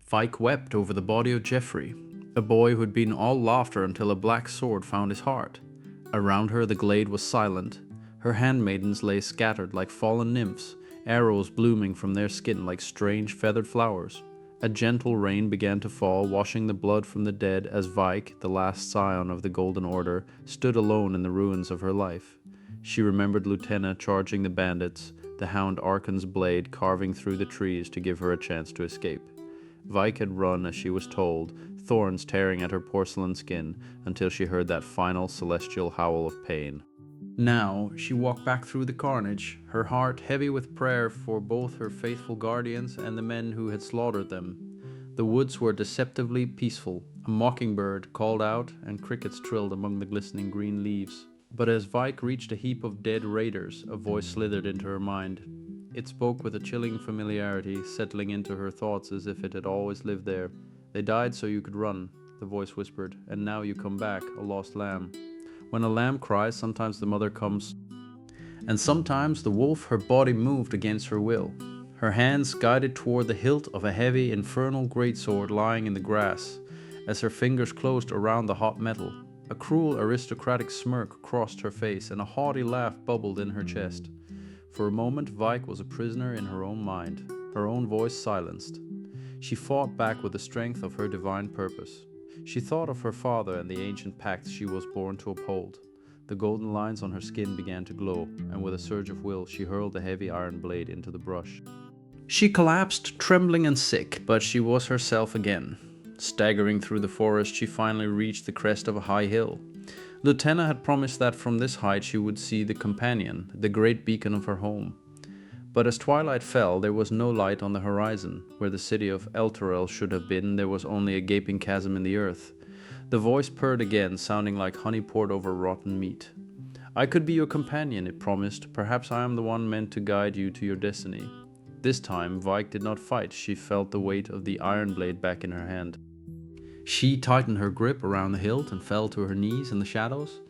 Vike wept over the body of Geoffrey, a boy who had been all laughter until a black sword found his heart. Around her the glade was silent. Her handmaidens lay scattered like fallen nymphs, arrows blooming from their skin like strange feathered flowers. A gentle rain began to fall, washing the blood from the dead as Vike, the last scion of the Golden Order, stood alone in the ruins of her life. She remembered Lutenna charging the bandits, the hound Arkan's blade carving through the trees to give her a chance to escape. Vike had run as she was told, thorns tearing at her porcelain skin, until she heard that final celestial howl of pain. Now she walked back through the carnage, her heart heavy with prayer for both her faithful guardians and the men who had slaughtered them. The woods were deceptively peaceful. A mockingbird called out and crickets trilled among the glistening green leaves. But as Vike reached a heap of dead raiders, a voice slithered into her mind. It spoke with a chilling familiarity, settling into her thoughts as if it had always lived there. "They died so you could run," the voice whispered, "and now you come back, a lost lamb. When a lamb cries, sometimes the mother comes, and sometimes the wolf, her body moved against her will. Her hands guided toward the hilt of a heavy, infernal greatsword lying in the grass, as her fingers closed around the hot metal. A cruel aristocratic smirk crossed her face, and a haughty laugh bubbled in her chest. For a moment, Vike was a prisoner in her own mind, her own voice silenced. She fought back with the strength of her divine purpose. She thought of her father and the ancient pacts she was born to uphold. The golden lines on her skin began to glow, and with a surge of will, she hurled the heavy iron blade into the brush. She collapsed, trembling and sick, but she was herself again. Staggering through the forest, she finally reached the crest of a high hill. Lutenna had promised that from this height she would see the companion, the great beacon of her home. But as twilight fell, there was no light on the horizon. Where the city of Elturel should have been, there was only a gaping chasm in the earth. The voice purred again, sounding like honey poured over rotten meat. "I could be your companion," it promised. "Perhaps I am the one meant to guide you to your destiny." This time, Vike did not fight. She felt the weight of the iron blade back in her hand. She tightened her grip around the hilt and fell to her knees in the shadows.